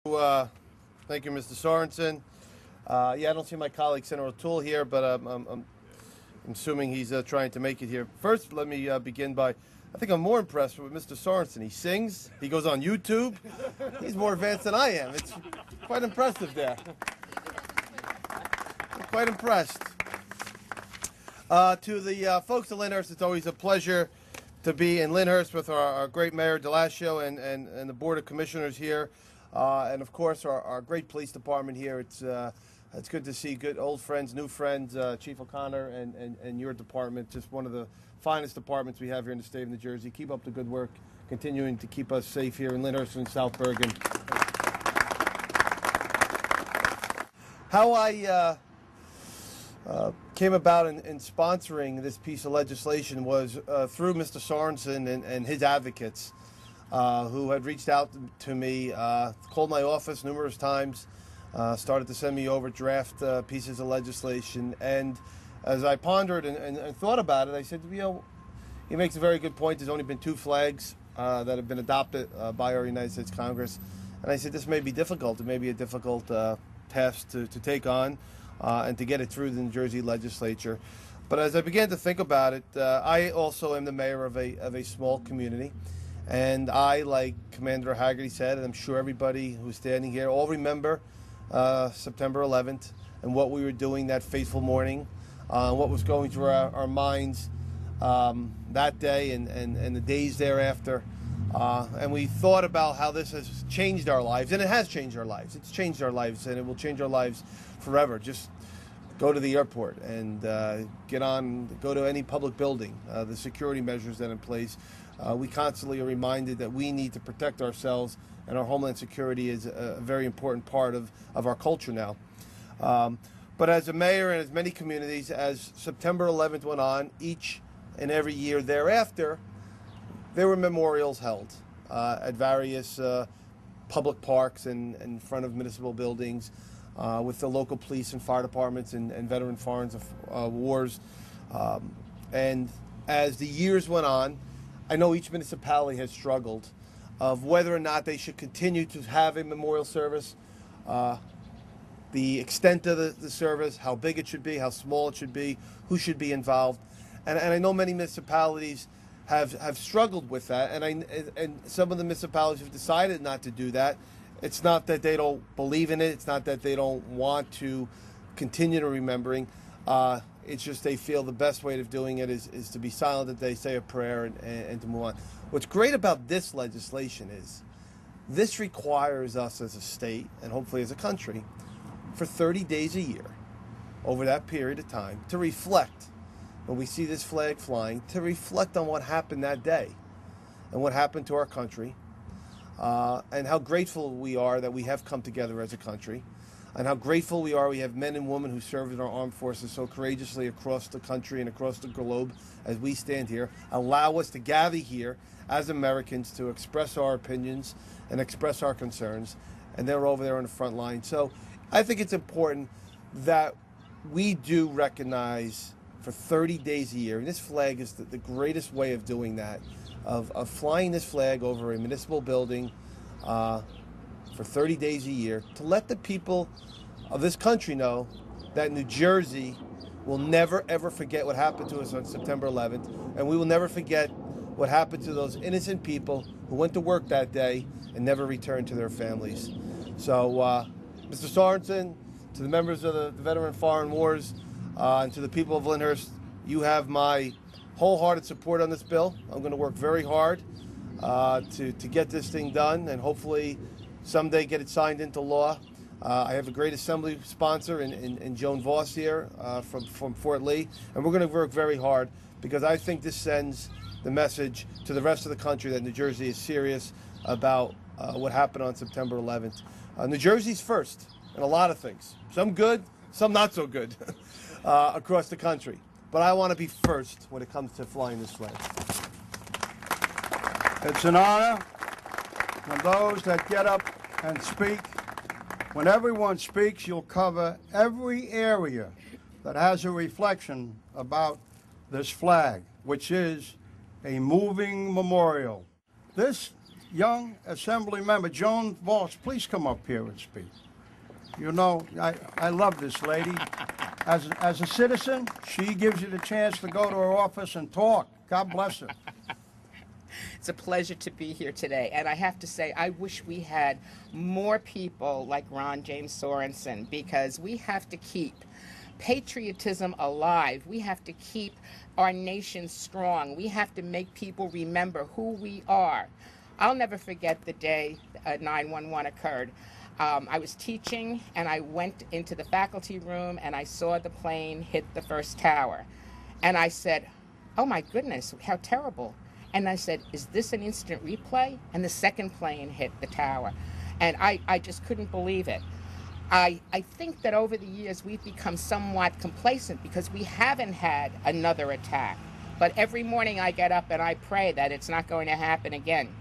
Thank you, Mr. Sorensen. Yeah, I don't see my colleague Senator O'Toole here, but I'm assuming he's trying to make it here. First, let me begin by, I think I'm more impressed with Mr. Sorensen. He sings, he goes on YouTube. He's more advanced than I am. It's quite impressive there. I'm quite impressed. To the folks at Lyndhurst, it's always a pleasure to be in Lyndhurst with our great Mayor Delashio and the Board of Commissioners here. And of course, our great police department here. It's good to see good old friends, new friends, Chief O'Connor and your department. Just one of the finest departments we have here in the state of New Jersey. Keep up the good work, continuing to keep us safe here in Lyndhurst and South Bergen. How I came about in sponsoring this piece of legislation was through Mr. Sorensen and his advocates. Who had reached out to me, called my office numerous times, started to send me over draft pieces of legislation. And as I pondered and thought about it, I said, he makes a very good point. There's only been 2 flags that have been adopted by our United States Congress. And I said, this may be difficult. It may be a difficult task to take on and to get it through the New Jersey legislature. But as I began to think about it, I also am the mayor of a small community. And I, like Commander Haggerty said, and I'm sure everybody who's standing here all remember September 11th and what we were doing that fateful morning, what was going through our minds that day and the days thereafter. And we thought about how this has changed our lives, and it has changed our lives. It's changed our lives, and it will change our lives forever. Just go to the airport and go to any public building, the security measures that are in place. We constantly are reminded that we need to protect ourselves, and our homeland security is a very important part of our culture now. But as a mayor and as many communities, as September 11th went on, each and every year thereafter, there were memorials held at various public parks and in front of municipal buildings with the local police and fire departments and veteran foreign wars. And as the years went on, I know each municipality has struggled of whether or not they should continue to have a memorial service, the extent of the service, how big it should be, how small it should be, who should be involved. And I know many municipalities have struggled with that, and some of the municipalities have decided not to do that. It's not that they don't believe in it. It's not that they don't want to continue to remembering. It's just they feel the best way of doing it is to be silent that they say a prayer and to move on. What's great about this legislation is this requires us as a state and hopefully as a country for 30 days a year over that period of time to reflect when we see this flag flying, to reflect on what happened that day and what happened to our country and how grateful we are that we have come together as a country. And how grateful we are we have men and women who serve in our armed forces so courageously across the country and across the globe as we stand here, allow us to gather here as Americans to express our opinions and express our concerns, and they're over there on the front line. So I think it's important that we do recognize for 30 days a year, and this flag is the greatest way of doing that, of flying this flag over a municipal building, for 30 days a year, to let the people of this country know that New Jersey will never, ever forget what happened to us on September 11th, and we will never forget what happened to those innocent people who went to work that day and never returned to their families. So, Mr. Sorensen, to the members of the Veteran Foreign Wars, and to the people of Lyndhurst, you have my wholehearted support on this bill. I'm going to work very hard to get this thing done, and hopefully someday get it signed into law. I have a great assembly sponsor in Joan Voss here from Fort Lee, and we're going to work very hard because I think this sends the message to the rest of the country that New Jersey is serious about what happened on September 11th. New Jersey's first in a lot of things, some good, some not so good, across the country. But I want to be first when it comes to flying this flag. It's an honor. And those that get up and speak, when everyone speaks, you'll cover every area that has a reflection about this flag, which is a moving memorial. This young Assembly member, Joan Voss, please come up here and speak. You know, I love this lady. As a citizen, she gives you the chance to go to her office and talk. God bless her. It's a pleasure to be here today, and I have to say I wish we had more people like Ron James Sorensen, because we have to keep patriotism alive. We have to keep our nation strong. We have to make people remember who we are. I'll never forget the day 9/11 occurred. I was teaching, and I went into the faculty room, and I saw the plane hit the first tower. And I said, oh my goodness, how terrible. And I said, is this an instant replay? And the second plane hit the tower. And I just couldn't believe it. I think that over the years we've become somewhat complacent because we haven't had another attack. But every morning I get up and I pray that it's not going to happen again.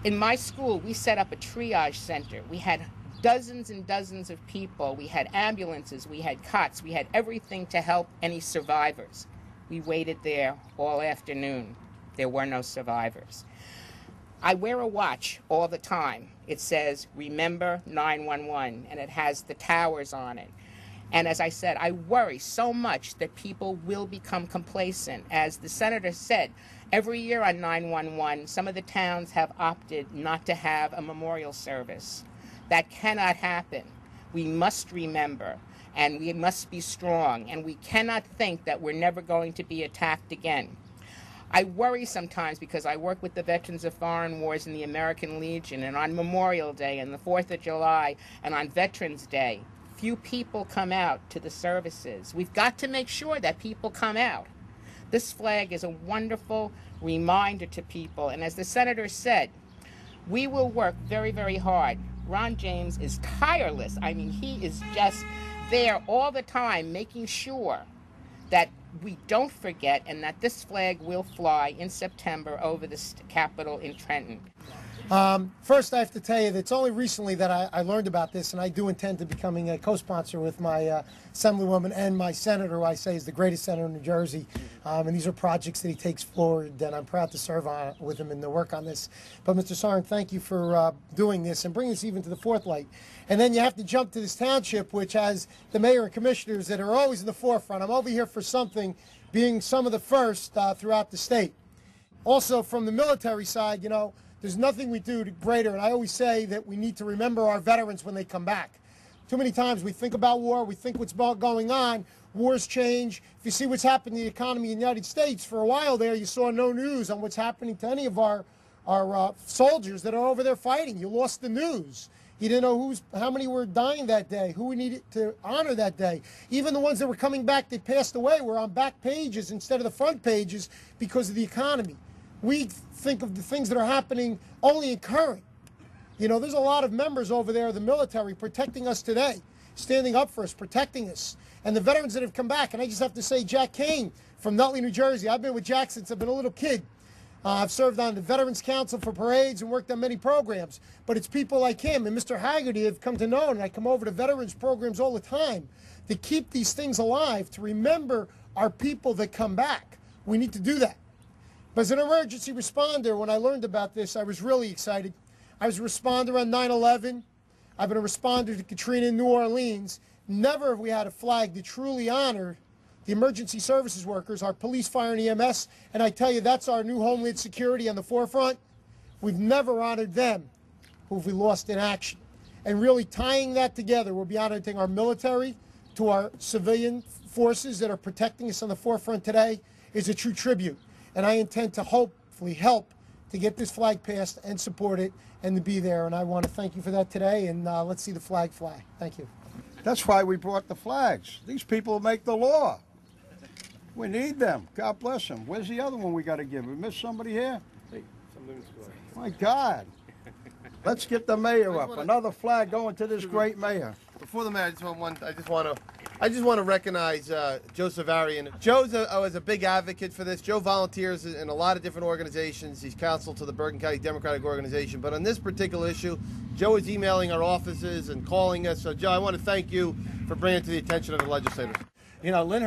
In my school, we set up a triage center. We had dozens and dozens of people. We had ambulances, we had cots, we had everything to help any survivors. We waited there all afternoon. There were no survivors. I wear a watch all the time. It says, remember 911, and it has the towers on it. And as I said, I worry so much that people will become complacent. As the senator said, every year on 911, some of the towns have opted not to have a memorial service. That cannot happen. We must remember, and we must be strong, and we cannot think that we're never going to be attacked again. I worry sometimes because I work with the Veterans of Foreign Wars in the American Legion, and on Memorial Day and the 4th of July and on Veterans Day, few people come out to the services. We've got to make sure that people come out. This flag is a wonderful reminder to people, and as the senator said, we will work very, very hard. Ron James is tireless. I mean, he is just there all the time making sure that we don't forget and that this flag will fly in September over the Capitol in Trenton. First, I have to tell you that it's only recently that I learned about this, and I do intend to becoming a co-sponsor with my Assemblywoman and my senator, who I say is the greatest senator in New Jersey. And these are projects that he takes forward, and I'm proud to serve with him and to work on this. But Mr. Soren, thank you for doing this and bringing this even to the forefront. And then you have to jump to this township, which has the mayor and commissioners that are always in the forefront. I'm over here for something, being some of the first throughout the state. Also, from the military side, you know, there's nothing we do greater, and I always say that we need to remember our veterans when they come back. Too many times we think about war, we think what's going on, wars change. If you see what's happened to the economy in the United States, for a while there you saw no news on what's happening to any of our soldiers that are over there fighting. You lost the news. You didn't know how many were dying that day, who we needed to honor that day. Even the ones that were coming back that passed away were on back pages instead of the front pages because of the economy. We think of the things that are happening only in current. You know, there's a lot of members over there of the military protecting us today, standing up for us, protecting us. And the veterans that have come back, and I just have to say, Jack Kane from Nutley, New Jersey. I've been with Jack since I've been a little kid. I've served on the Veterans Council for parades and worked on many programs. But it's people like him and Mr. Haggerty have come to know, and I come over to veterans programs all the time, to keep these things alive, to remember our people that come back. We need to do that. But as an emergency responder, when I learned about this, I was really excited. I was a responder on 9/11. I've been a responder to Katrina in New Orleans. Never have we had a flag that truly honored the emergency services workers, our police, fire, and EMS. And I tell you, that's our new Homeland Security on the forefront. We've never honored them who we lost in action. And really tying that together, we'll be honoring our military to our civilian forces that are protecting us on the forefront today, is a true tribute. And I intend to hopefully help to get this flag passed and support it and to be there. And I want to thank you for that today, and let's see the flag fly. Thank you. That's why we brought the flags. These people make the law. We need them. God bless them. Where's the other one we got to give? We missed somebody here? Hey, something was My God. Let's get the mayor up. Another flag going to this great mayor. Before the mayor, I just want to recognize Joe Savarian. Joe was a big advocate for this. Joe volunteers in a lot of different organizations. He's counsel to the Bergen County Democratic Organization. But on this particular issue, Joe is emailing our offices and calling us. So, Joe, I want to thank you for bringing it to the attention of the legislators. You know, Lynn